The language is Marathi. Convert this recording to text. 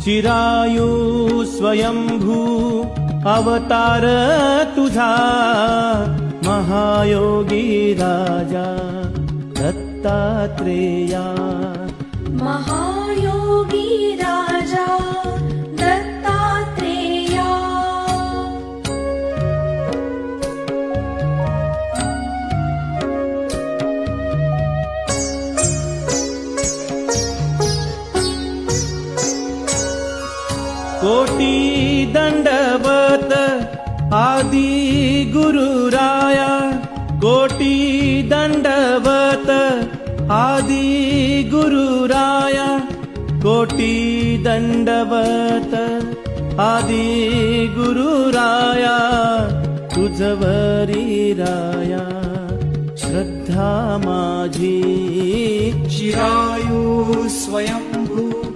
चिरायू स्वयंभू अवतार तुझा महायोगी राजा दत्तात्रेया महायोगी राजा दत्तात्रेया कोटी दंडवत आदि गुरुराया कोटी दंडवत आदि गुरुराया कोटी दंडवत आदि गुरुराया तुझवरी राया श्रद्धा माझी चिरायू स्वयंभू